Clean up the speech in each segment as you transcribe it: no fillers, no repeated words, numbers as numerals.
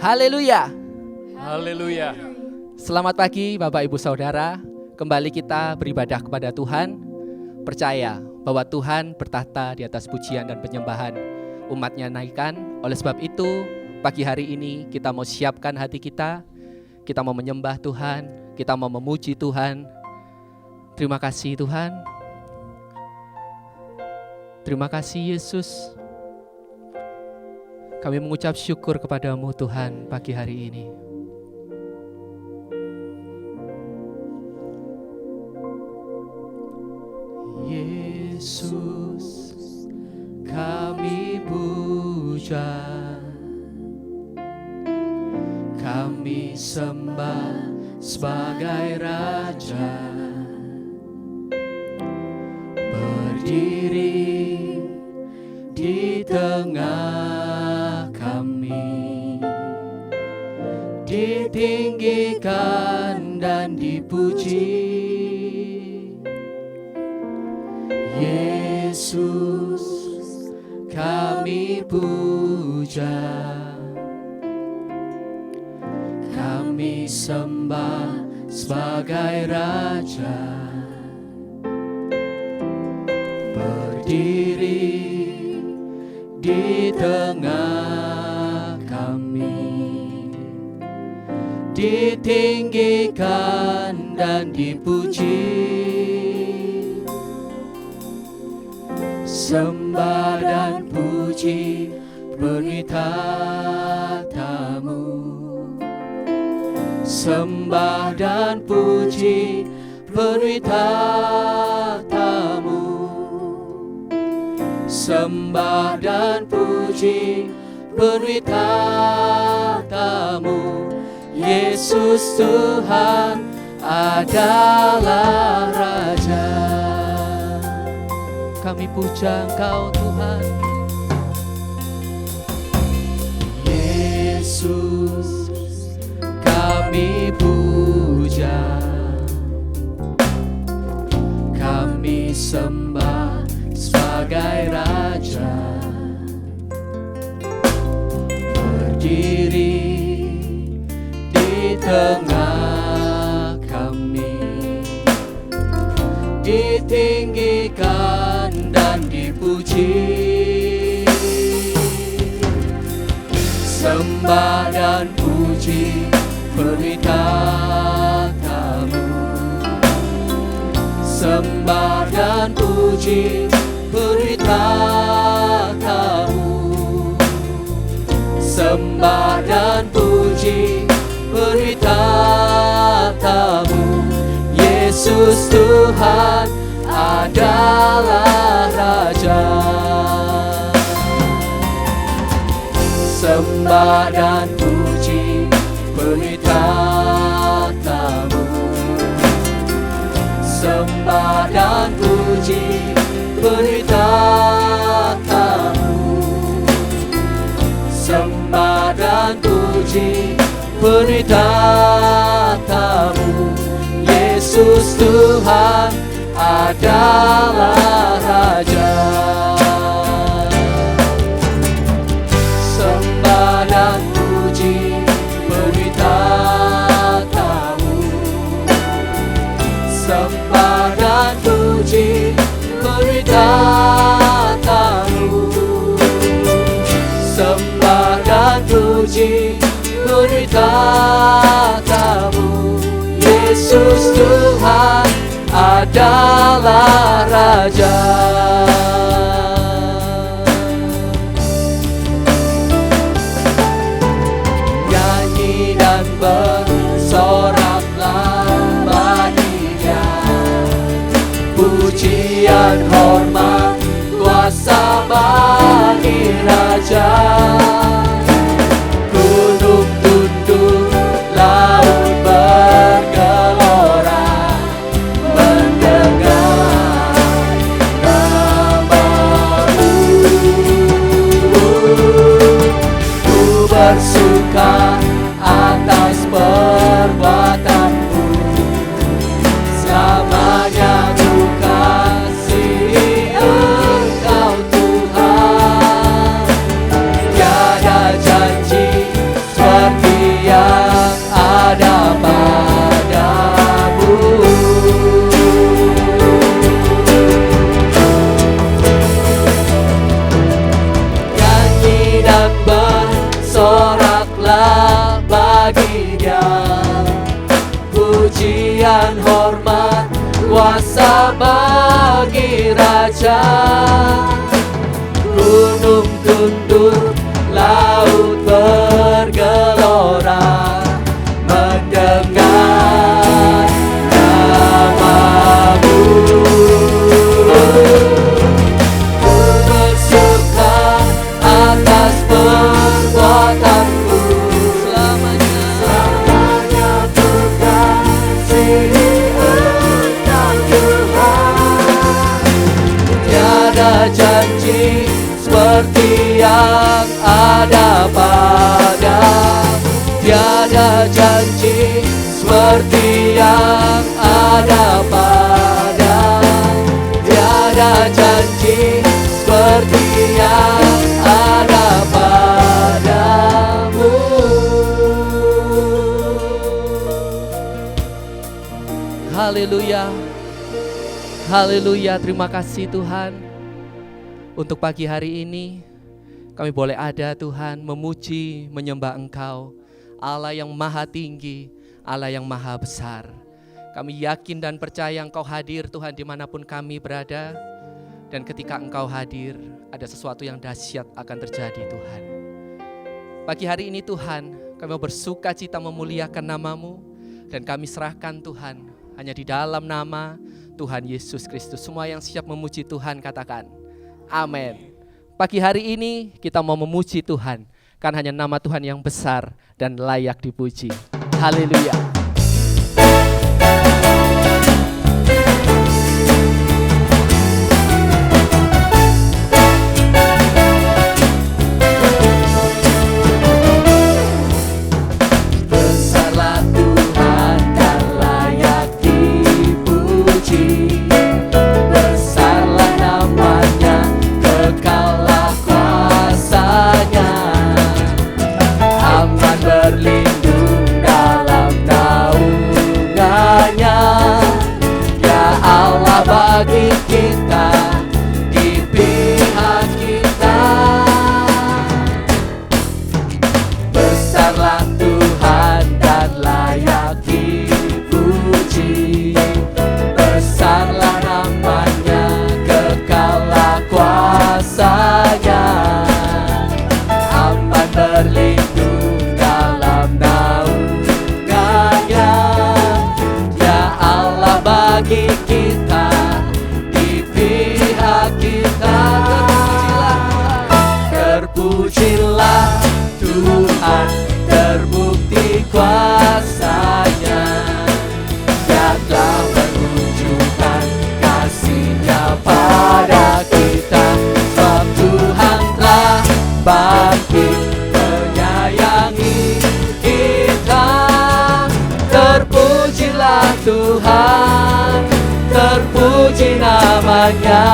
Haleluya. Haleluya. Selamat pagi Bapak Ibu Saudara. Kembali kita beribadah kepada Tuhan. Percaya bahwa Tuhan bertahta di atas pujian dan penyembahan. Umatnya naikkan. Oleh sebab itu pagi hari ini kita mau siapkan hati kita. Kita mau menyembah Tuhan. Kita mau memuji Tuhan. Terima kasih Tuhan. Terima kasih Yesus. Kami mengucap syukur kepadamu Tuhan pagi hari ini. Yesus, kami puja, kami sembah sebagai Raja, berdiri di tengah kami, ditinggikan dan dipuji. Yesus, kami puja, kami sembah sebagai Raja, berdiri di tengah kami, ditinggikan dan dipuji. Sembah dan puji beri tatamu, sembah dan puji beri tatamu, sembah dan puji beri tatamu. Yesus Tuhan adalah Raja. Kami puja Engkau Tuhan. Yesus, kami puja, kami sembah sebagai Raja, berdiri di tengah kami, ditinggikan dan dipuji. Sembah dan puji beri tatamu, sembah dan puji beri tatamu, sembah dan puji beri tatamu. Yesus Tuhan adalah Raja. Sembah dan puji beri tatamu, sembah dan puji beri tatamu, sembah dan puji beri tatamu. Yesus Tuhan adalah Raja. Sembah dan puji beri tatamu, sembah dan puji beri tatamu, sembah dan puji beri tatamu. Yesus Tuhan adalah Raja. Nyanyi dan bersoraklah bagi-Nya, pujian hormat kuasa bagi Raja. Gunung tunduk, laut bergelora mendengar nama-Mu. Ku bersuka atas perbuatanmu, selamanya ku kasihi Engkau Tuhan. Tiada janji kuasa bagi Raja. Gunung tunduk, laut bergelora mendengar namamu. Ku bersuka atas perbuatanmu, selamanya ku kasihi Engkau Tuhan. Tiada janji seperti yang ada padamu, tiada janji seperti yang ada padamu, tiada janji seperti yang ada padamu. Haleluya, haleluya. Terima kasih Tuhan, untuk pagi hari ini kami boleh ada Tuhan memuji, menyembah Engkau, Allah yang maha tinggi, Allah yang maha besar. Kami yakin dan percaya Engkau hadir Tuhan dimanapun kami berada. Dan ketika Engkau hadir, ada sesuatu yang dahsyat akan terjadi Tuhan. Pagi hari ini Tuhan, kami mau bersuka cita memuliakan nama-Mu. Dan kami serahkan Tuhan, hanya di dalam nama Tuhan Yesus Kristus. Semua yang siap memuji Tuhan katakan amin. Pagi hari ini kita mau memuji Tuhan, kan hanya nama Tuhan yang besar dan layak dipuji. Haleluya. Besarlah Tuhan dan layak dipuji. Besarlah namanya, kekallah kuasanya. Aman berlindung dalam naungannya. Ya Allah bagi kita, di pihak kita. Besarlah Tuhan dan layak dipuji. Besarlah namanya, kekallah kuasanya. Aman berlindung dalam naungannya. Ya Allah bagi kita, di pihak kita. Terpujilah Tuhan, terbukti kuasanya. Dia telah menunjukkan kasih-Nya pada kita. Sebab Tuhan telah bangkit menyayangi kita. Terpujilah Tuhan, terpuji namanya.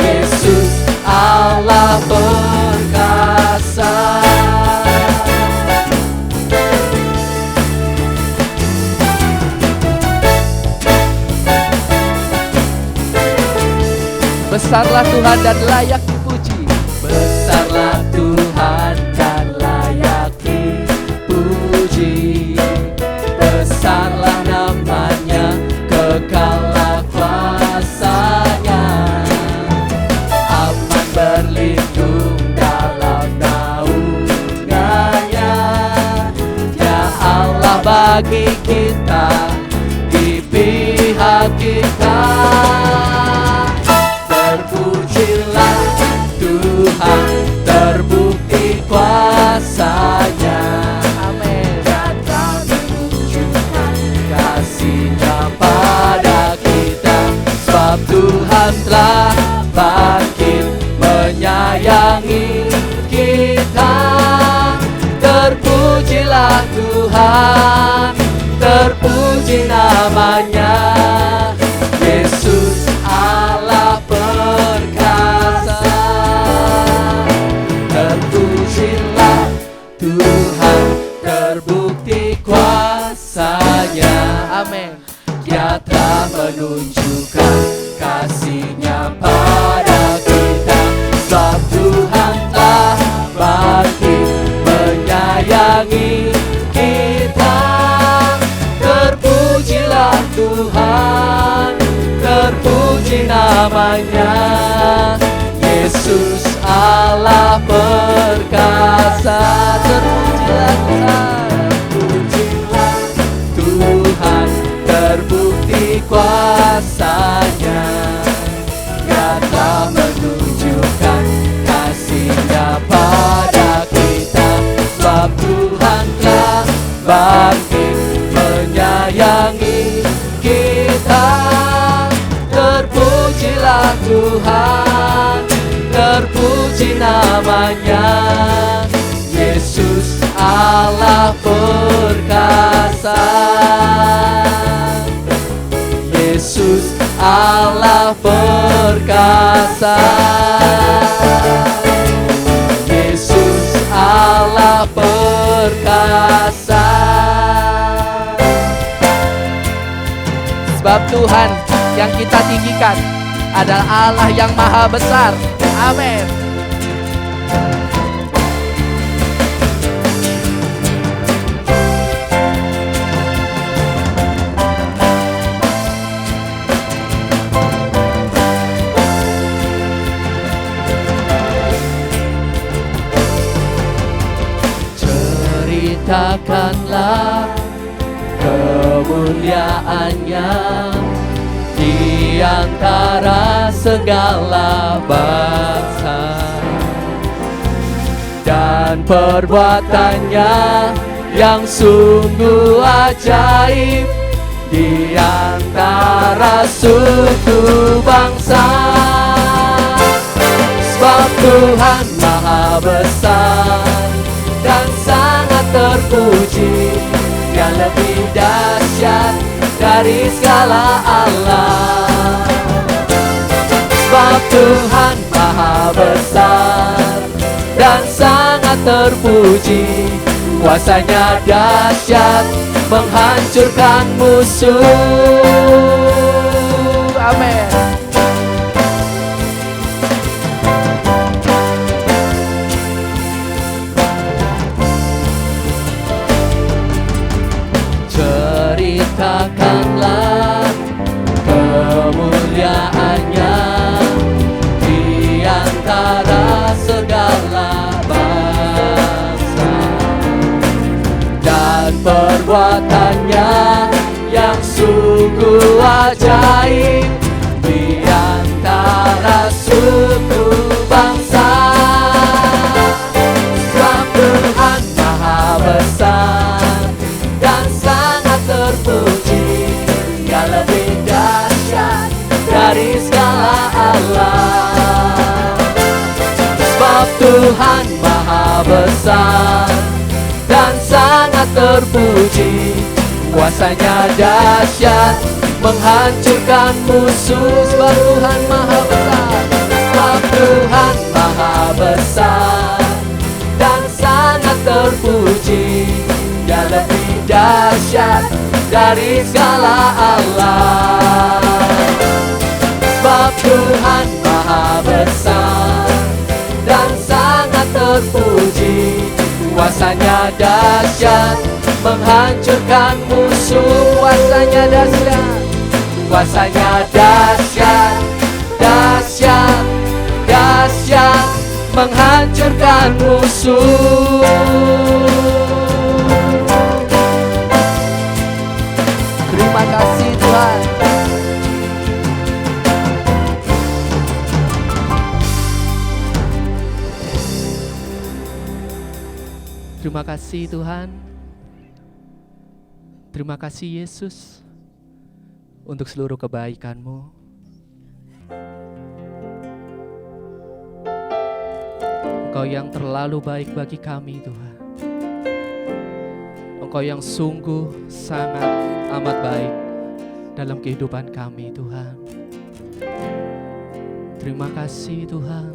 Yesus Allah perkasa. Besarlah Tuhan dan layak dipuji. Besarlah Tuhan dan layak dipuji. Besarlah namanya, kekallah kuasanya. Aman berlindung dalam naungannya. Ya Allah bagi kita, di pihak kita. Terpujilah Tuhan, terbukti kuasanya. Amin. Datang menunjukkan kasih-Nya pada kita. Sebab Tuhan telah bangkit menyayangi kita. Terpujilah Tuhan, terpuji namanya. Yesus Allah perkasa. Terpujilah Tuhan, terbukti kuasanya. Amin. Dia telah menunjukkan kasih-Nya pada kita. Sebab Tuhan telah bangkit menyayangi kita. Terpujilah Tuhan, terpuji namanya. Yesus Allah perkasa. Terpujilah Tuhan, terpujilah Tuhan, terbukti kuasa-Nya. Dia telah menunjukkan kasih-Nya pada kita. Sebab Tuhan telah bangkit menyayangi kita. Terpujilah Tuhan, terpuji namanya. Yesus Allah perkasa. Yesus Allah perkasa. Yesus Allah perkasa. Sebab Tuhan yang kita tinggikan adalah Allah yang maha besar. Amin. Ceritakanlah kemuliaan-Nya di antara segala bangsa, dan perbuatan-Nya yang sungguh ajaib di antara suku bangsa. Sebab Tuhan maha besar dan sangat terpuji. Dia lebih dahsyat dari segala Allah. Sebab Tuhan maha besar dan sangat terpuji. Kuasa-Nya dahsyat menghancurkan musuh. Amin. Ceritakanlah kemuliaan-Nya di antara segala bangsa, dan perbuatan-Nya yang sungguh ajaib di antara suku bangsa. Sebab Tuhan maha besar dan sangat terpuji. Dia lebih dahsyat dari segala Allah. Sebab Tuhan maha besar dan sangat terpuji. Kuasa-Nya dahsyat menghancurkan musuh. Sebab Tuhan maha besar. Sebab Tuhan maha besar dan sangat terpuji. Dia lebih dahsyat dari segala Allah. Sebab Tuhan maha besar dan sangat terpuji. Kuasa-Nya dahsyat menghancurkan musuh. Kuasa-Nya dahsyat, kuasa-Nya dahsyat, dahsyat, dahsyat menghancurkan musuh. Terima kasih Tuhan. Terima kasih Tuhan. Terima kasih Yesus untuk seluruh kebaikan-Mu. Engkau yang terlalu baik bagi kami Tuhan. Engkau yang sungguh sangat amat baik dalam kehidupan kami Tuhan. Terima kasih Tuhan.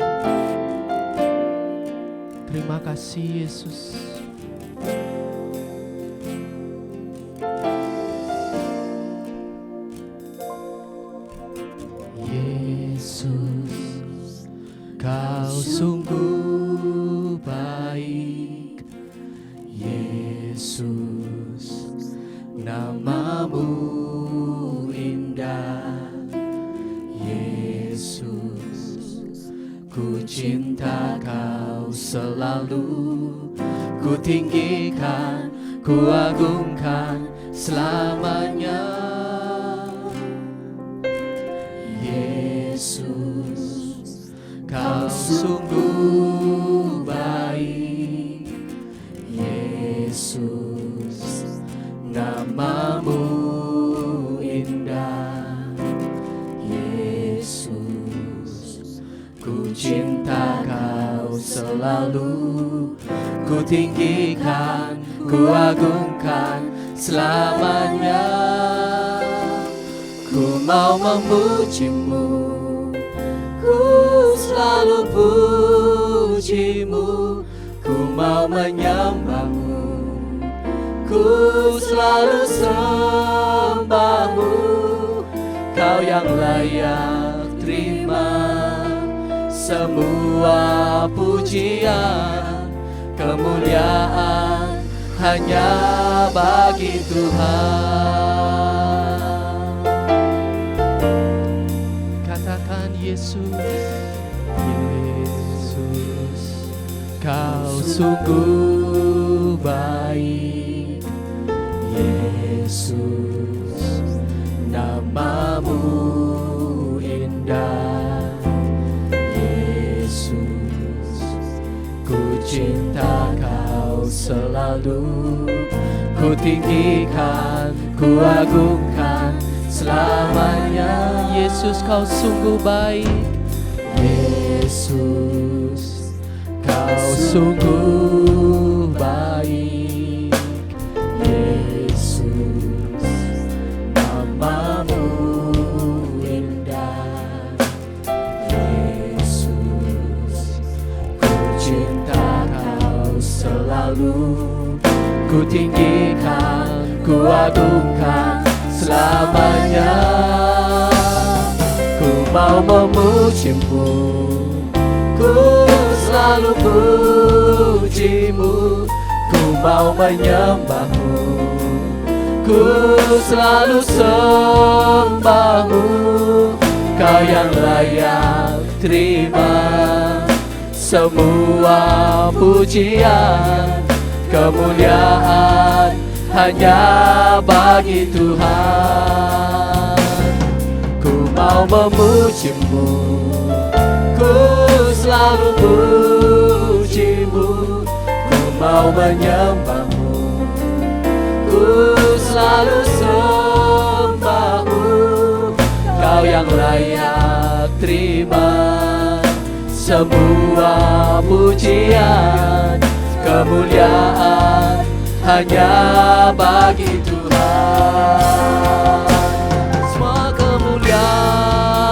Terima kasih Yesus. Yesus, Kau sungguh baik. Yesus, nama-Mu indah. Yesus, selalu. Ku tinggikan, ku agungkan selamanya. Yesus, Kau sungguh baik. Yesus, namamu indah. Yesus, ku cinta Kau selalu. Ku tinggikan, ku agungkan selamanya. Ku mau memuji-Mu, ku selalu puji-Mu. Ku mau menyembah-Mu, ku selalu sembah-Mu. Kau yang layak terima semua pujian, kemuliaan hanya bagi Tuhan. Katakan Yesus, Yesus, Kau sungguh baik. Yesus, namamu indah. Yesus, ku cinta Kau selalu. Ku tinggikan, ku agungkan selamanya. Yesus, Kau sungguh baik. Yesus, Kau sungguh baik. Yesus, namamu indah. Yesus, ku cinta Kau selalu. Ku tinggikan, ku agungkan selamanya. Ku mau memuji-Mu, ku selalu puji-Mu. Ku mau menyembah-Mu, ku selalu sembah-Mu. Kau yang layak terima semua pujian, kemuliaan hanya bagi Tuhan. Ku mau memuji-Mu, ku selalu puji-Mu. Ku mau menyembah-Mu, ku selalu sembah-Mu. Kau yang layak terima semua pujian, kemuliaan hanya bagi Tuhan. Semua kemuliaan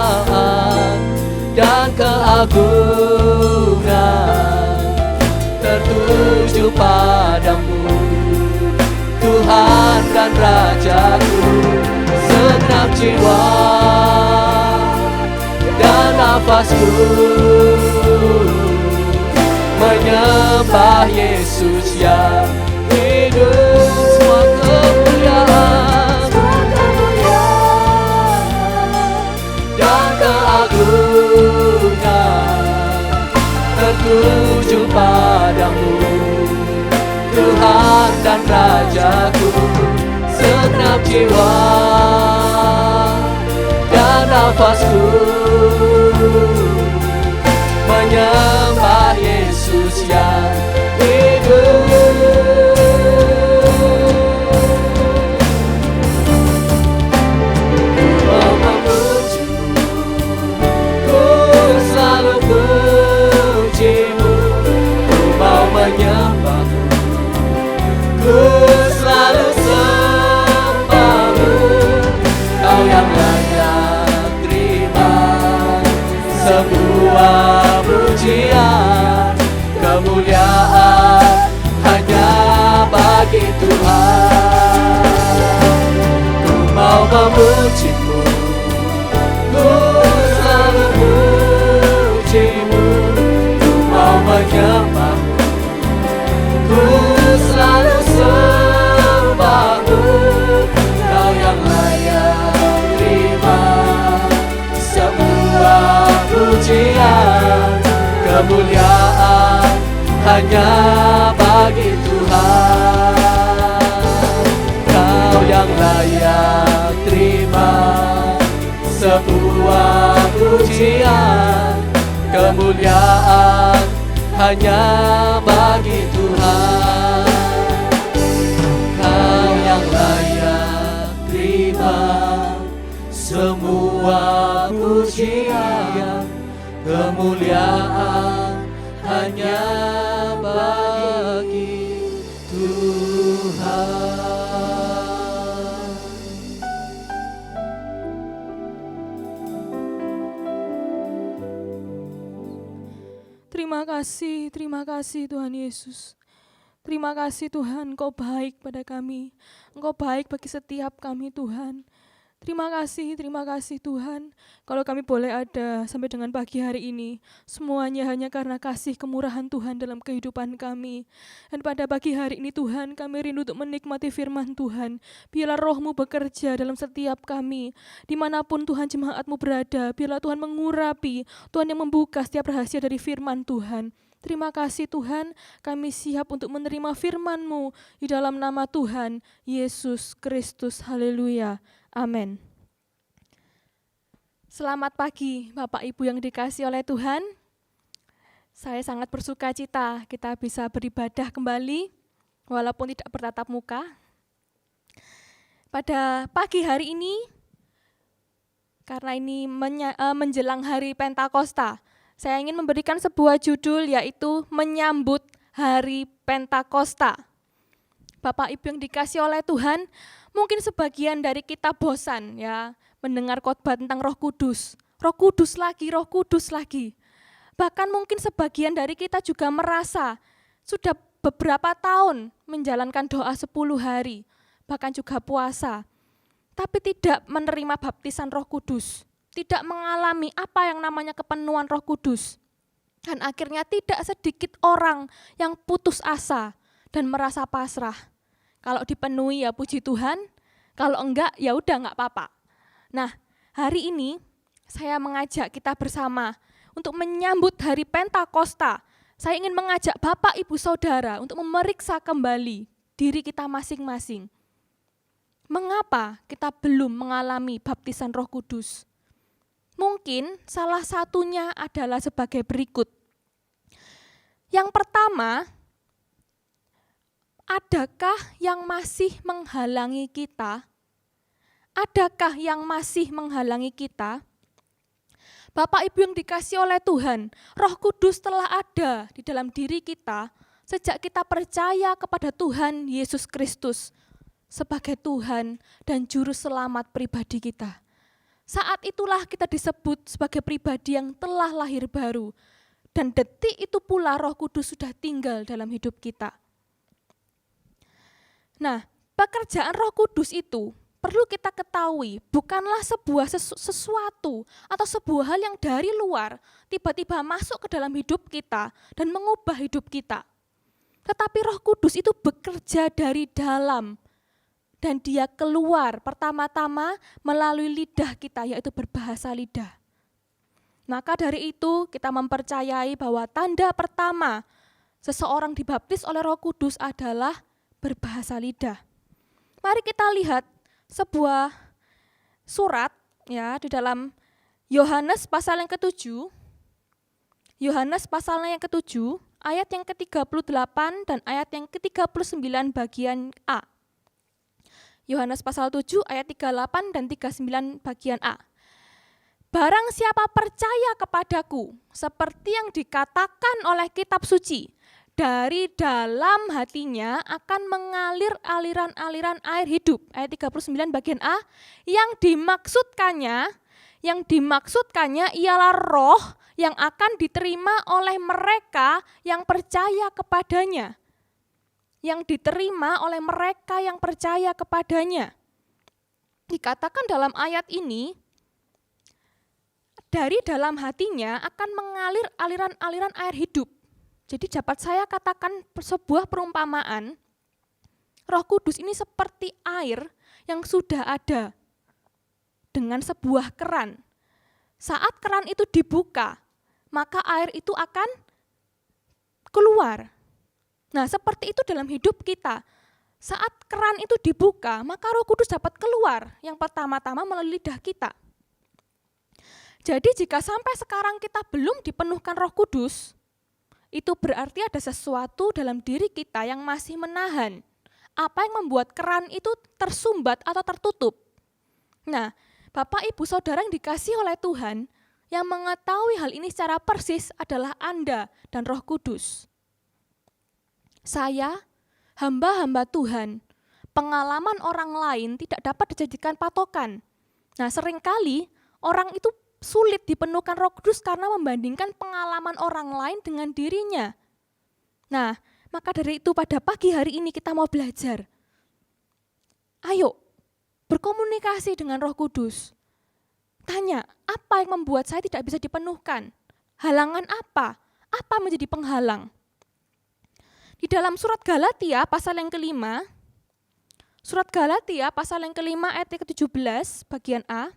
dan keagungan tertuju padamu, Tuhan dan Rajaku. Segenap jiwa dan nafasku menyembah Yesus yang hidup. Semua kemuliaan dan keagungan tertuju padamu, Tuhan dan Rajaku. Segenap jiwa dan nafasku menyembah Yesus yang hidup. Ku memuji-Mu, ku selalu puji-Mu. Ku mau menyembah-Mu, ku selalu sembah-Mu. Kau yang layak terima semua pujian, kemuliaan hanya bagi Tuhan. Ku mau memuji-Mu, ku selalu puji-Mu. Ku mau menyembah-Mu, ku selalu sembah-Mu. Kau yang layak terima semua pujian, kemuliaan hanya bagi Tuhan. Kau yang layak terima sebuah pujian, kemuliaan hanya bagi Tuhan. Kau yang layak terima semua pujian, kemuliaan hanya bagi Tuhan. Terima kasih Tuhan Yesus. Terima kasih Tuhan, Engkau baik pada kami. Engkau baik bagi setiap kami Tuhan. Terima kasih Tuhan. Kalau kami boleh ada sampai dengan pagi hari ini, semuanya hanya karena kasih kemurahan Tuhan dalam kehidupan kami. Dan pada pagi hari ini Tuhan, kami rindu untuk menikmati firman Tuhan. Biarlah roh-Mu bekerja dalam setiap kami. Dimanapun Tuhan jemaat-Mu berada, biarlah Tuhan mengurapi, Tuhan yang membuka setiap rahasia dari firman Tuhan. Terima kasih Tuhan, kami siap untuk menerima firman-Mu di dalam nama Tuhan Yesus Kristus. Haleluya. Amin. Selamat pagi Bapak Ibu yang dikasihi oleh Tuhan. Saya sangat bersuka cita kita bisa beribadah kembali walaupun tidak bertatap muka. Pada pagi hari ini, karena ini menjelang hari Pentakosta, saya ingin memberikan sebuah judul yaitu Menyambut Hari Pentakosta. Bapak Ibu yang dikasihi oleh Tuhan, mungkin sebagian dari kita bosan ya mendengar khotbah tentang Roh Kudus. Roh Kudus lagi, Roh Kudus lagi. Bahkan mungkin sebagian dari kita juga merasa sudah beberapa tahun menjalankan doa 10 hari, bahkan juga puasa, tapi tidak menerima baptisan Roh Kudus, tidak mengalami apa yang namanya kepenuhan Roh Kudus. Dan akhirnya tidak sedikit orang yang putus asa dan merasa pasrah. Kalau dipenuhi ya puji Tuhan, kalau enggak ya udah enggak apa-apa. Nah, hari ini saya mengajak kita bersama untuk menyambut hari Pentakosta. Saya ingin mengajak Bapak Ibu Saudara untuk memeriksa kembali diri kita masing-masing. Mengapa kita belum mengalami baptisan Roh Kudus? Mungkin salah satunya adalah sebagai berikut. Yang pertama, adakah yang masih menghalangi kita? Adakah yang masih menghalangi kita? Bapak Ibu yang dikasihi oleh Tuhan, Roh Kudus telah ada di dalam diri kita sejak kita percaya kepada Tuhan Yesus Kristus sebagai Tuhan dan Juru Selamat pribadi kita. Saat itulah kita disebut sebagai pribadi yang telah lahir baru, dan detik itu pula Roh Kudus sudah tinggal dalam hidup kita. Nah, pekerjaan Roh Kudus itu perlu kita ketahui bukanlah sebuah sesuatu atau sebuah hal yang dari luar tiba-tiba masuk ke dalam hidup kita dan mengubah hidup kita. Tetapi Roh Kudus itu bekerja dari dalam dan dia keluar pertama-tama melalui lidah kita, yaitu berbahasa lidah. Maka dari itu kita mempercayai bahwa tanda pertama seseorang dibaptis oleh Roh Kudus adalah berbahasa lidah. Mari kita lihat sebuah surat ya di dalam Yohanes pasal yang ke-7. Yohanes pasalnya yang ke-7, ayat yang ke-38 dan ayat yang ke-39 bagian A. Yohanes pasal 7 ayat 38 dan 39 bagian A. Barang siapa percaya kepadaku, seperti yang dikatakan oleh kitab suci, dari dalam hatinya akan mengalir aliran-aliran air hidup. Ayat 39 bagian A, yang dimaksudkannya ialah roh yang akan diterima oleh mereka yang percaya kepadanya. Yang diterima oleh mereka yang percaya kepadanya. Dikatakan dalam ayat ini, dari dalam hatinya akan mengalir aliran-aliran air hidup. Jadi dapat saya katakan sebuah perumpamaan, Roh Kudus ini seperti air yang sudah ada dengan sebuah keran. Saat keran itu dibuka, maka air itu akan keluar. Nah, seperti itu dalam hidup kita. Saat keran itu dibuka, maka Roh Kudus dapat keluar yang pertama-tama melalui lidah kita. Jadi jika sampai sekarang kita belum dipenuhkan Roh Kudus, itu berarti ada sesuatu dalam diri kita yang masih menahan. Apa yang membuat keran itu tersumbat atau tertutup? Nah, Bapak, Ibu, Saudara yang dikasihi oleh Tuhan, yang mengetahui hal ini secara persis adalah Anda dan Roh Kudus. Saya, hamba-hamba Tuhan, pengalaman orang lain tidak dapat dijadikan patokan. Nah, seringkali orang itu sulit dipenuhkan Roh Kudus karena membandingkan pengalaman orang lain dengan dirinya. Nah, maka dari itu pada pagi hari ini kita mau belajar. Ayo, berkomunikasi dengan Roh Kudus. Tanya, apa yang membuat saya tidak bisa dipenuhkan? Halangan apa? Apa menjadi penghalang? Di dalam surat Galatia pasal yang kelima, surat Galatia pasal yang kelima ayat ke-17 bagian A,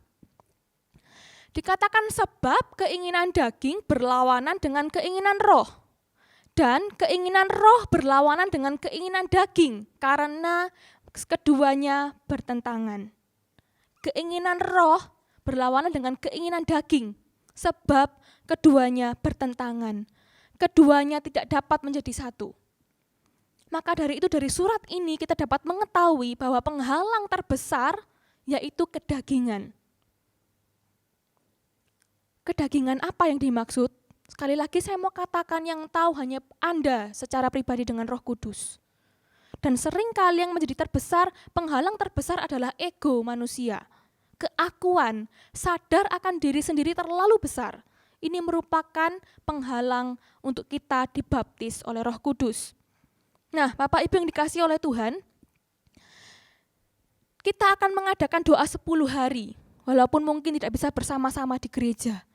dikatakan sebab keinginan daging berlawanan dengan keinginan roh, dan keinginan roh berlawanan dengan keinginan daging, karena keduanya bertentangan. Keinginan roh berlawanan dengan keinginan daging, sebab keduanya bertentangan. Keduanya tidak dapat menjadi satu. Maka dari itu dari surat ini kita dapat mengetahui bahwa penghalang terbesar yaitu kedagingan. Kedagingan apa yang dimaksud? Sekali lagi saya mau katakan yang tahu hanya Anda secara pribadi dengan Roh Kudus. Dan seringkali yang menjadi terbesar, penghalang terbesar adalah ego manusia. Keakuan, sadar akan diri sendiri terlalu besar. Ini merupakan penghalang untuk kita dibaptis oleh Roh Kudus. Nah, Bapak Ibu yang dikasihi oleh Tuhan, kita akan mengadakan doa 10 hari, walaupun mungkin tidak bisa bersama-sama di gereja.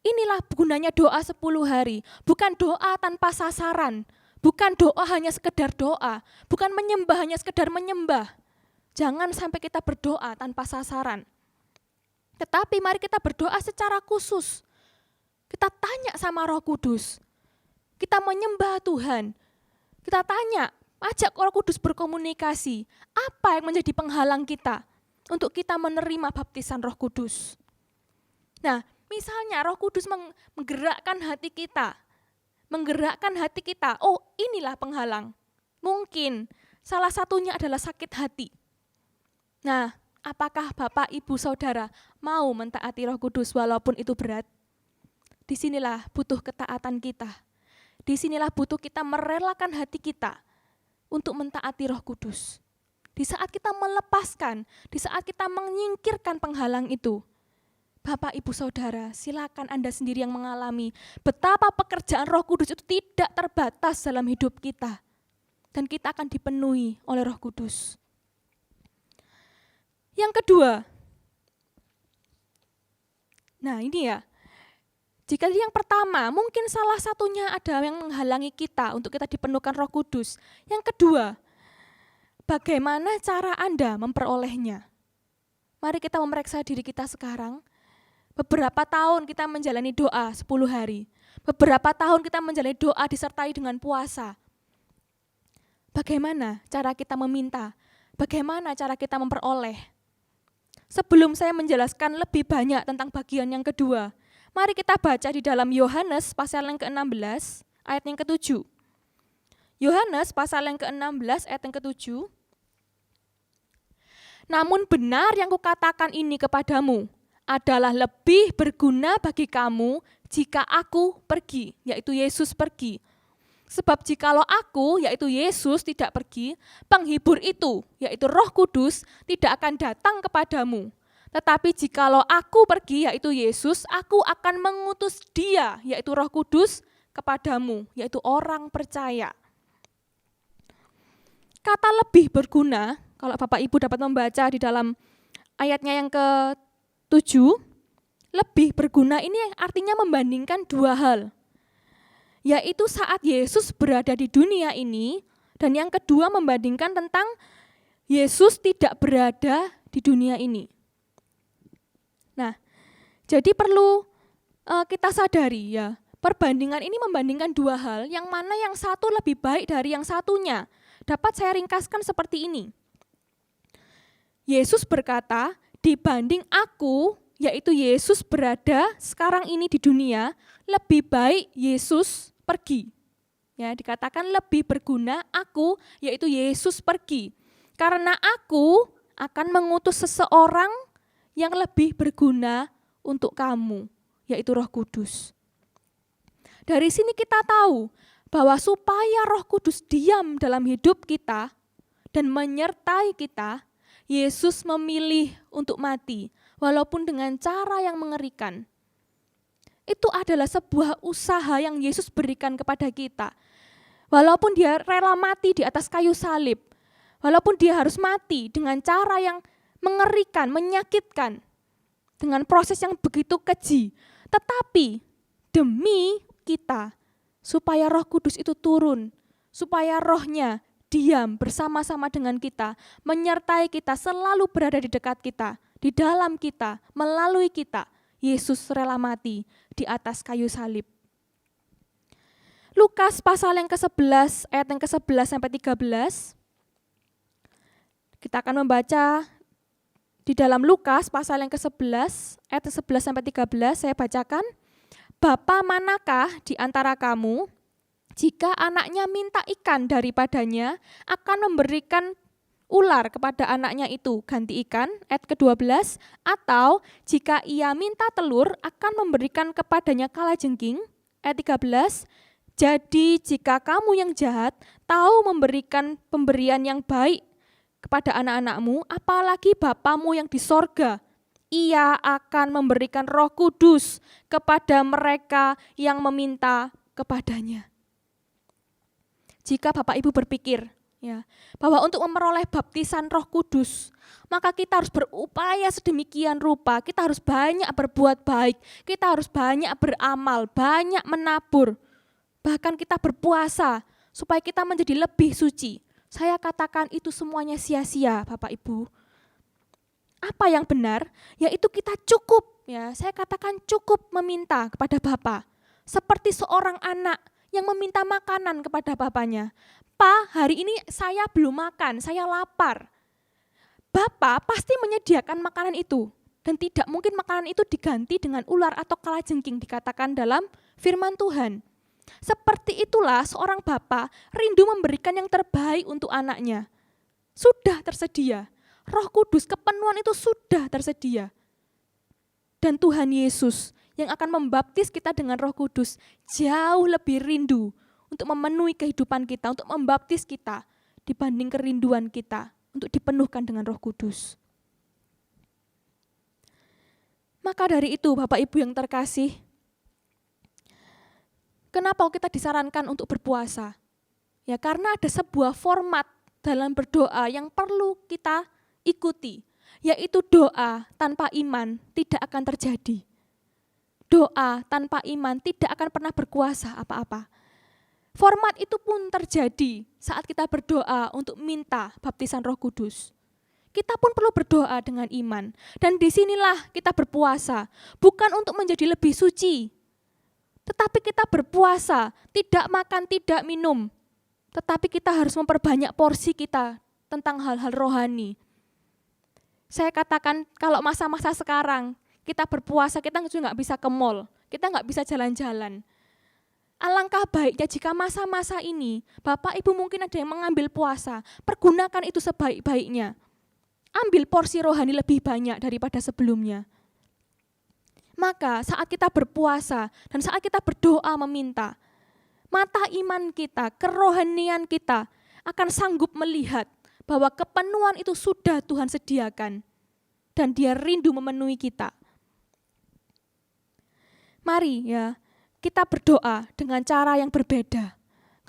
Inilah gunanya doa 10 hari, bukan doa tanpa sasaran, bukan doa hanya sekedar doa, bukan menyembah hanya sekedar menyembah. Jangan sampai kita berdoa tanpa sasaran. Tetapi mari kita berdoa secara khusus. Kita tanya sama Roh Kudus. Kita menyembah Tuhan. Kita tanya, ajak Roh Kudus berkomunikasi. Apa yang menjadi penghalang kita untuk kita menerima baptisan Roh Kudus? Nah, misalnya Roh Kudus menggerakkan hati kita. Menggerakkan hati kita, oh inilah penghalang. Mungkin salah satunya adalah sakit hati. Nah, apakah Bapak, Ibu, Saudara mau mentaati Roh Kudus walaupun itu berat? Disinilah butuh ketaatan kita. Disinilah butuh kita merelakan hati kita untuk mentaati Roh Kudus. Di saat kita melepaskan, di saat kita menyingkirkan penghalang itu, Bapak, Ibu, Saudara, silakan Anda sendiri yang mengalami betapa pekerjaan Roh Kudus itu tidak terbatas dalam hidup kita. Dan kita akan dipenuhi oleh Roh Kudus. Yang kedua, nah ini ya, jika yang pertama, mungkin salah satunya ada yang menghalangi kita untuk kita dipenuhkan Roh Kudus. Yang kedua, bagaimana cara Anda memperolehnya? Mari kita memeriksa diri kita sekarang. Beberapa tahun kita menjalani doa 10 hari. Beberapa tahun kita menjalani doa disertai dengan puasa. Bagaimana cara kita meminta? Bagaimana cara kita memperoleh? Sebelum saya menjelaskan lebih banyak tentang bagian yang kedua, mari kita baca di dalam Yohanes pasal yang ke-16 ayat yang ke-7. Yohanes pasal yang ke-16 ayat yang ke-7. Namun benar yang kukatakan ini kepadamu adalah lebih berguna bagi kamu jika aku pergi, yaitu Yesus pergi. Sebab jikalau aku, yaitu Yesus tidak pergi, penghibur itu, yaitu Roh Kudus, tidak akan datang kepadamu. Tetapi jikalau aku pergi, yaitu Yesus, aku akan mengutus Dia, yaitu Roh Kudus, kepadamu, yaitu orang percaya. Kata lebih berguna, kalau Bapak Ibu dapat membaca di dalam ayatnya yang ke-7, lebih berguna ini artinya membandingkan dua hal. Yaitu saat Yesus berada di dunia ini, dan yang kedua membandingkan tentang Yesus tidak berada di dunia ini. Nah, jadi perlu kita sadari ya, Perbandingan ini membandingkan dua hal, yang mana yang satu lebih baik dari yang satunya. Dapat saya ringkaskan seperti ini. Yesus berkata, dibanding aku, yaitu Yesus berada sekarang ini di dunia, lebih baik Yesus pergi. Ya, dikatakan lebih berguna aku, yaitu Yesus pergi. Karena aku akan mengutus seseorang yang lebih berguna untuk kamu, yaitu Roh Kudus. Dari sini kita tahu bahwa supaya Roh Kudus diam dalam hidup kita dan menyertai kita, Yesus memilih untuk mati, walaupun dengan cara yang mengerikan. Itu adalah sebuah usaha yang Yesus berikan kepada kita. Walaupun dia rela mati di atas kayu salib, walaupun dia harus mati dengan cara yang mengerikan, menyakitkan, dengan proses yang begitu keji, tetapi demi kita, supaya Roh Kudus itu turun, supaya Roh-Nya diam bersama-sama dengan kita, menyertai kita, selalu berada di dekat kita, di dalam kita, melalui kita. Yesus rela mati di atas kayu salib. Lukas pasal yang ke-11, ayat yang ke-11 sampai 13. Kita akan membaca di dalam Lukas pasal yang ke-11, ayat 11 sampai 13, saya bacakan. Bapa manakah di antara kamu, jika anaknya minta ikan daripadanya, akan memberikan ular kepada anaknya itu ganti ikan, ayat ke-12, atau jika ia minta telur, akan memberikan kepadanya kalajengking, ayat 13, jadi jika kamu yang jahat tahu memberikan pemberian yang baik kepada anak-anakmu, apalagi Bapamu yang di sorga, Ia akan memberikan Roh Kudus kepada mereka yang meminta kepadanya. Jika Bapak Ibu berpikir ya, bahwa untuk memperoleh baptisan Roh Kudus, maka kita harus berupaya sedemikian rupa, kita harus banyak berbuat baik, kita harus banyak beramal, banyak menabur, bahkan kita berpuasa supaya kita menjadi lebih suci. Saya katakan itu semuanya sia-sia, Bapak Ibu. Apa yang benar? Yaitu kita cukup, ya, saya katakan cukup meminta kepada Bapa. Seperti seorang anak yang meminta makanan kepada bapaknya. Pak, hari ini saya belum makan, saya lapar. Bapa pasti menyediakan makanan itu. Dan tidak mungkin makanan itu diganti dengan ular atau kalajengking, dikatakan dalam firman Tuhan. Seperti itulah seorang bapa rindu memberikan yang terbaik untuk anaknya. Sudah tersedia. Roh Kudus, kepenuhan itu sudah tersedia. Dan Tuhan Yesus yang akan membaptis kita dengan Roh Kudus jauh lebih rindu untuk memenuhi kehidupan kita, untuk membaptis kita dibanding kerinduan kita untuk dipenuhkan dengan Roh Kudus. Maka dari itu Bapak Ibu yang terkasih, kenapa kita disarankan untuk berpuasa? Ya karena ada sebuah format dalam berdoa yang perlu kita ikuti, yaitu doa tanpa iman tidak akan terjadi. Doa tanpa iman tidak akan pernah berkuasa apa-apa. Format itu pun terjadi saat kita berdoa untuk minta baptisan Roh Kudus. Kita pun perlu berdoa dengan iman. Dan disinilah kita berpuasa, bukan untuk menjadi lebih suci, tetapi kita berpuasa, tidak makan, tidak minum. Tetapi kita harus memperbanyak porsi kita tentang hal-hal rohani. Saya katakan kalau masa-masa sekarang kita berpuasa, kita juga nggak bisa ke mall, kita nggak bisa jalan-jalan. Alangkah baiknya jika masa-masa ini Bapak Ibu mungkin ada yang mengambil puasa, pergunakan itu sebaik-baiknya. Ambil porsi rohani lebih banyak daripada sebelumnya. Maka saat kita berpuasa dan saat kita berdoa meminta, mata iman kita, kerohanian kita akan sanggup melihat bahwa kepenuhan itu sudah Tuhan sediakan dan Dia rindu memenuhi kita. Mari ya, kita berdoa dengan cara yang berbeda.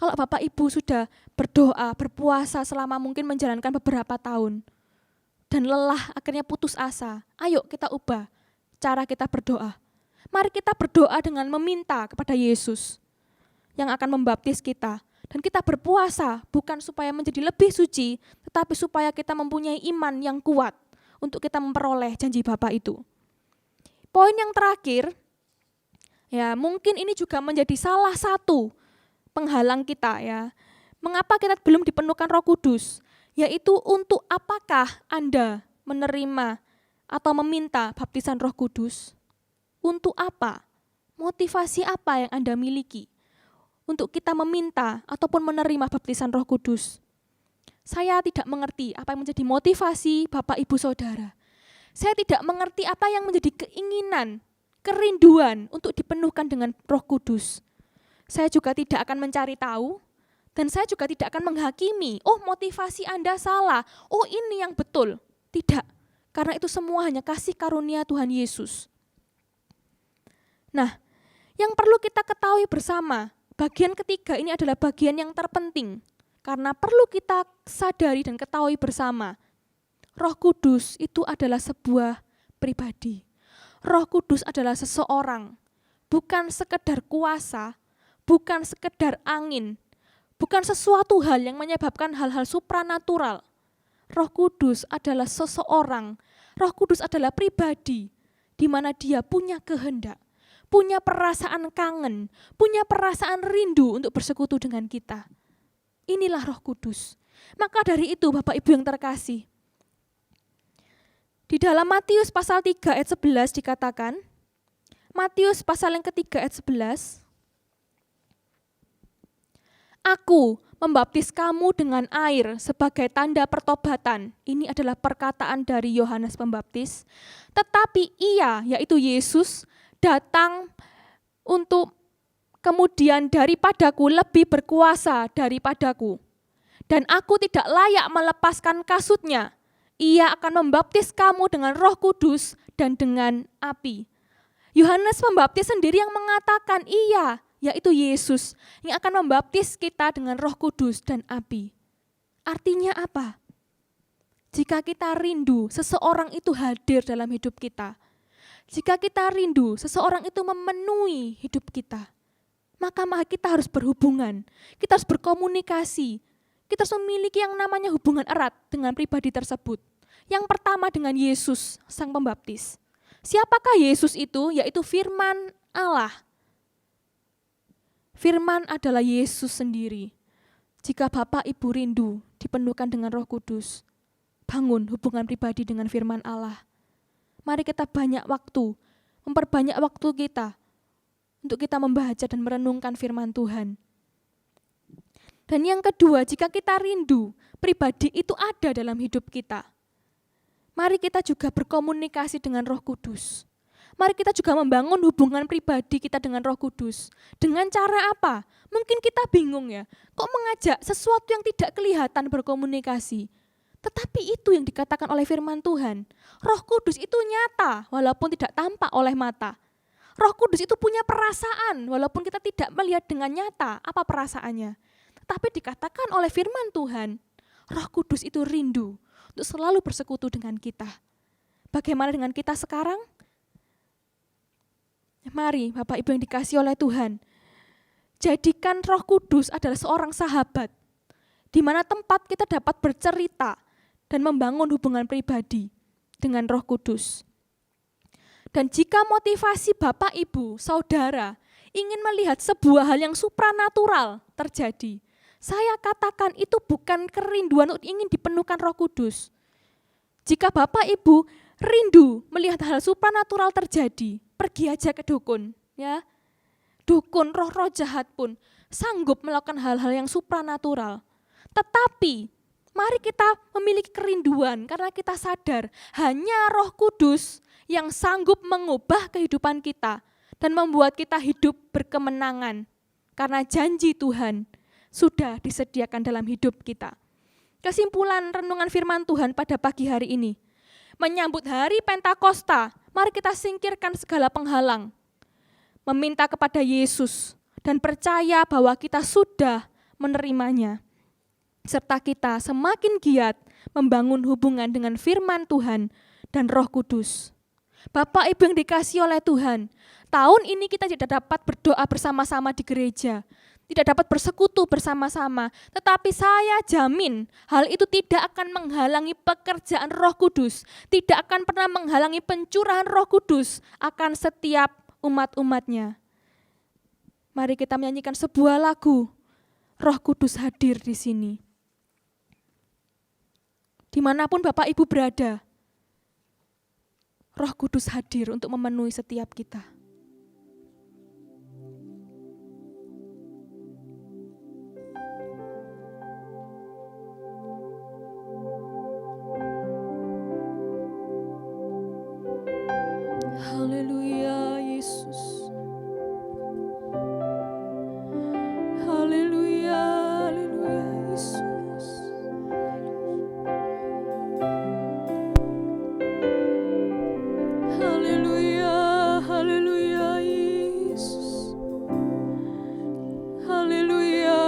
Kalau Bapak Ibu sudah berdoa, berpuasa selama mungkin menjalankan beberapa tahun dan lelah akhirnya putus asa, ayo kita ubah cara kita berdoa. Mari kita berdoa dengan meminta kepada Yesus yang akan membaptis kita. Dan kita berpuasa bukan supaya menjadi lebih suci, tetapi supaya kita mempunyai iman yang kuat untuk kita memperoleh janji Bapa itu. Poin yang terakhir Ya, mungkin ini juga menjadi salah satu penghalang kita ya. Mengapa kita belum dipenuhkan Roh Kudus? Yaitu untuk apakah Anda menerima atau meminta baptisan Roh Kudus? Untuk apa? Motivasi apa yang Anda miliki untuk kita meminta ataupun menerima baptisan Roh Kudus? Saya tidak mengerti apa yang menjadi motivasi Bapak Ibu Saudara. Saya tidak mengerti apa yang menjadi keinginan, kerinduan untuk dipenuhkan dengan Roh Kudus. Saya juga tidak akan mencari tahu, dan saya juga tidak akan menghakimi, oh motivasi Anda salah, oh ini yang betul. Tidak, karena itu semua hanya kasih karunia Tuhan Yesus. Nah, yang perlu kita ketahui bersama, bagian ketiga ini adalah bagian yang terpenting, karena perlu kita sadari dan ketahui bersama, Roh Kudus itu adalah sebuah pribadi. Roh Kudus adalah seseorang, bukan sekedar kuasa, bukan sekedar angin, bukan sesuatu hal yang menyebabkan hal-hal supranatural. Roh Kudus adalah seseorang, Roh Kudus adalah pribadi, di mana dia punya kehendak, punya perasaan kangen, punya perasaan rindu untuk bersekutu dengan kita. Inilah Roh Kudus. Maka dari itu Bapak Ibu yang terkasih, di dalam Matius pasal 3 ayat 11 dikatakan, Matius pasal yang ketiga ayat 11, Aku membaptis kamu dengan air sebagai tanda pertobatan. Ini adalah perkataan dari Yohanes Pembaptis. Tetapi ia, yaitu Yesus, datang untuk kemudian daripadaku lebih berkuasa daripadaku. Dan aku tidak layak melepaskan kasutnya. Ia akan membaptis kamu dengan Roh Kudus dan dengan api. Yohanes Pembaptis sendiri yang mengatakan iya, yaitu Yesus yang akan membaptis kita dengan Roh Kudus dan api. Artinya apa? Jika kita rindu seseorang itu hadir dalam hidup kita, jika kita rindu seseorang itu memenuhi hidup kita, maka kita harus berhubungan, kita harus berkomunikasi, kita harus memiliki yang namanya hubungan erat dengan pribadi tersebut. Yang pertama dengan Yesus, Sang Pembaptis. Siapakah Yesus itu? Yaitu firman Allah. Firman adalah Yesus sendiri. Jika Bapak Ibu rindu dipenuhkan dengan Roh Kudus, bangun hubungan pribadi dengan firman Allah. Mari kita memperbanyak waktu kita untuk kita membaca dan merenungkan firman Tuhan. Dan yang kedua, jika kita rindu, pribadi itu ada dalam hidup kita. Mari kita juga berkomunikasi dengan Roh Kudus. Mari kita juga membangun hubungan pribadi kita dengan Roh Kudus. Dengan cara apa? Mungkin kita bingung ya, kok mengajak sesuatu yang tidak kelihatan berkomunikasi. Tetapi itu yang dikatakan oleh firman Tuhan. Roh Kudus itu nyata walaupun tidak tampak oleh mata. Roh Kudus itu punya perasaan walaupun kita tidak melihat dengan nyata apa perasaannya. Tapi dikatakan oleh firman Tuhan, Roh Kudus itu rindu untuk selalu bersekutu dengan kita. Bagaimana dengan kita sekarang? Mari Bapak Ibu yang dikasihi oleh Tuhan, jadikan Roh Kudus adalah seorang sahabat, di mana tempat kita dapat bercerita dan membangun hubungan pribadi dengan Roh Kudus. Dan jika motivasi Bapak Ibu, Saudara, ingin melihat sebuah hal yang supranatural terjadi, saya katakan itu bukan kerinduan untuk ingin dipenuhkan Roh Kudus. Jika Bapak Ibu rindu melihat hal supranatural terjadi, pergi aja ke dukun, ya. Dukun, roh-roh jahat pun sanggup melakukan hal-hal yang supranatural. Tetapi mari kita memiliki kerinduan karena kita sadar hanya Roh Kudus yang sanggup mengubah kehidupan kita dan membuat kita hidup berkemenangan. Karena janji Tuhan sudah disediakan dalam hidup kita. Kesimpulan renungan firman Tuhan pada pagi hari ini. Menyambut hari Pentakosta, mari kita singkirkan segala penghalang. Meminta kepada Yesus dan percaya bahwa kita sudah menerimanya. Serta kita semakin giat membangun hubungan dengan firman Tuhan dan Roh Kudus. Bapak Ibu yang dikasihi oleh Tuhan, tahun ini kita tidak dapat berdoa bersama-sama di gereja, tidak dapat bersekutu bersama-sama, tetapi saya jamin hal itu tidak akan menghalangi pekerjaan Roh Kudus, tidak akan pernah menghalangi pencurahan Roh Kudus akan setiap umat-umatnya. Mari kita menyanyikan sebuah lagu, Roh Kudus hadir di sini. Dimanapun Bapak Ibu berada, Roh Kudus hadir untuk memenuhi setiap kita. Haleluya Yesus. Haleluya, haleluya Yesus. Haleluya, haleluya Yesus. Haleluya,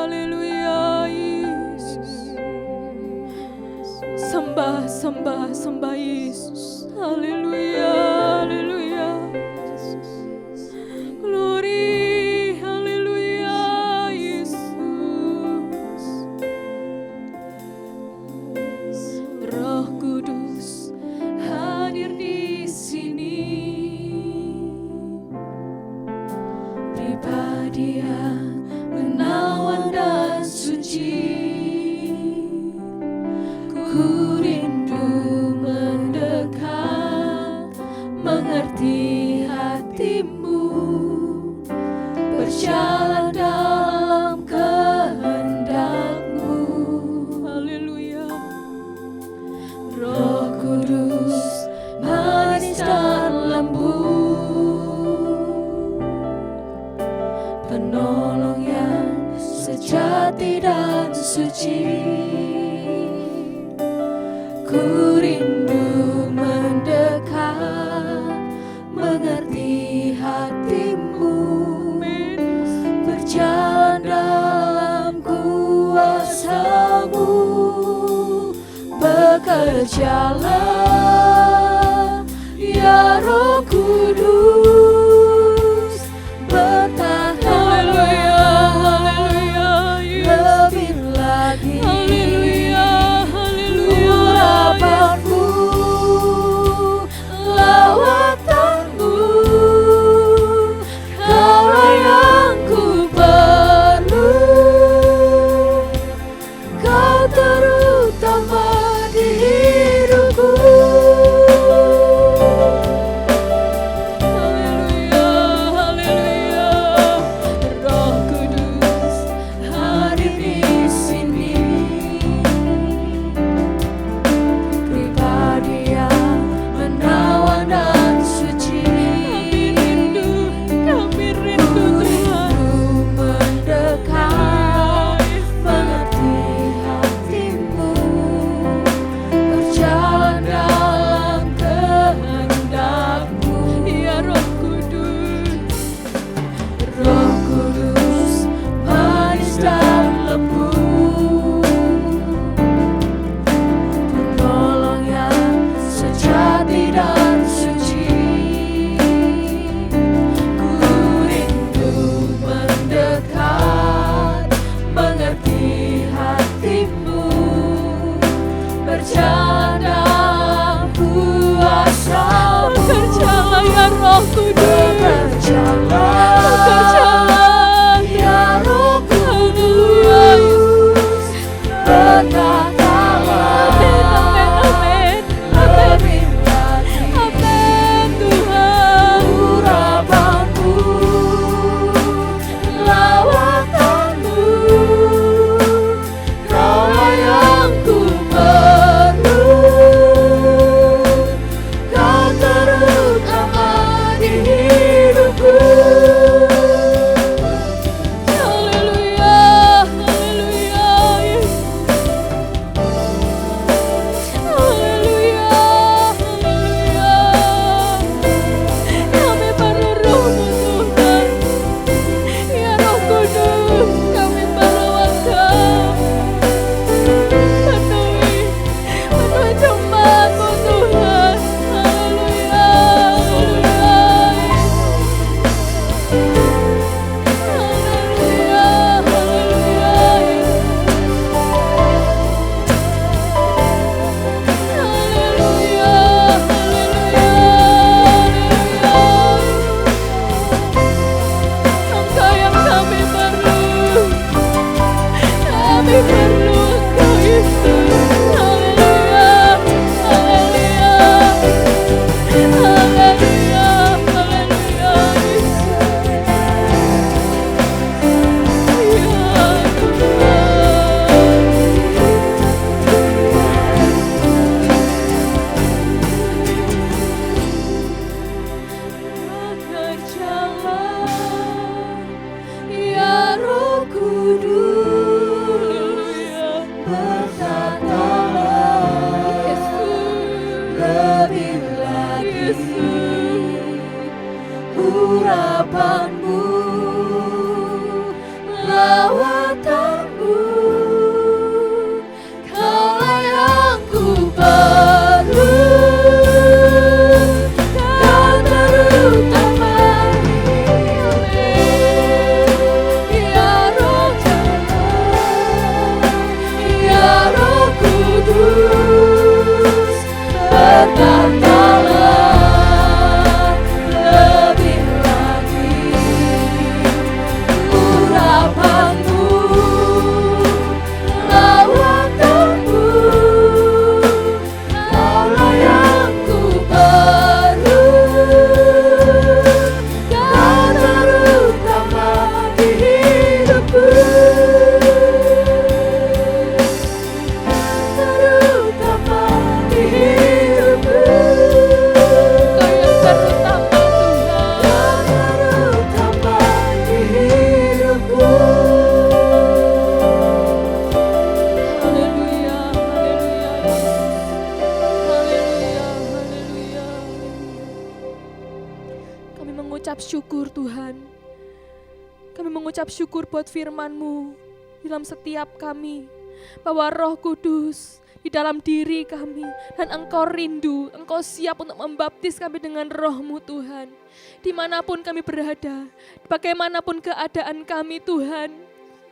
haleluya Yesus. Sembah, sembah, sembah Yesus. Haleluya, haleluya. Glory, haleluya Yesus. Roh Kudus hadir di sini. Pribadi yang menawan dan suci. Ku rindu mendekat, mengerti hatimu, berjalan dalam kehendak-Mu. Haleluya. Roh Kudus manis dan lembut, penolong yang sejati dan suci. Ku rindu mendekat, mengerti hatimu, berjalan dalam kuasa-Mu. Bekerjalah ya Roh Kudus, bertahan lebih lagi. Urapanmu, lawatanmu, Kaulah yang ku perlu. Kau terutama di hidupku. syukur Tuhan. Kami mengucap syukur buat firman-Mu dalam setiap kami. Bahwa Roh Kudus di dalam diri kami. Dan Engkau rindu, Engkau siap untuk membaptis kami dengan Roh-Mu Tuhan. Dimanapun kami berada, bagaimanapun keadaan kami Tuhan.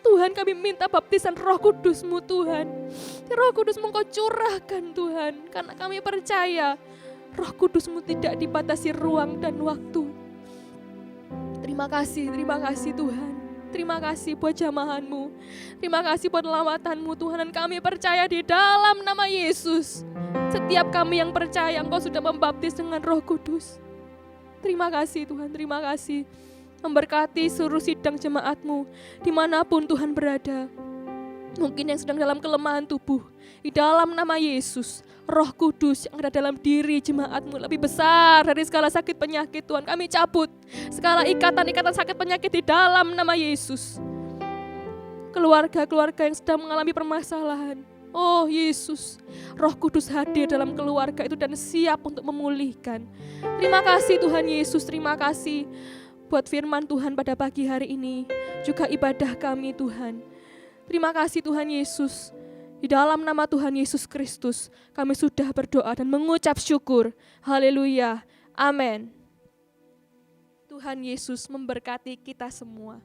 Tuhan, kami minta baptisan Roh Kudus-Mu Tuhan. Roh Kudus-Mu Engkau curahkan Tuhan. Karena kami percaya Roh Kudus-Mu tidak dibatasi ruang dan waktu. Terima kasih Tuhan. Terima kasih buat jamahan-Mu. Terima kasih buat lawatan-Mu Tuhan. Dan kami percaya di dalam nama Yesus. Setiap kami yang percaya Engkau sudah membaptis dengan Roh Kudus. Terima kasih Tuhan, terima kasih. Memberkati seluruh sidang jemaat-Mu dimanapun Tuhan berada. Mungkin yang sedang dalam kelemahan tubuh, di dalam nama Yesus, Roh Kudus yang ada dalam diri jemaat-Mu lebih besar dari segala sakit penyakit Tuhan. Kami cabut segala ikatan-ikatan sakit penyakit di dalam nama Yesus. Keluarga-keluarga yang sedang mengalami permasalahan, oh Yesus, Roh Kudus hadir dalam keluarga itu dan siap untuk memulihkan. Terima kasih Tuhan Yesus, terima kasih buat firman Tuhan pada pagi hari ini, juga ibadah kami Tuhan. Terima kasih Tuhan Yesus. Di dalam nama Tuhan Yesus Kristus, kami sudah berdoa dan mengucap syukur. Haleluya. Amin. Tuhan Yesus memberkati kita semua.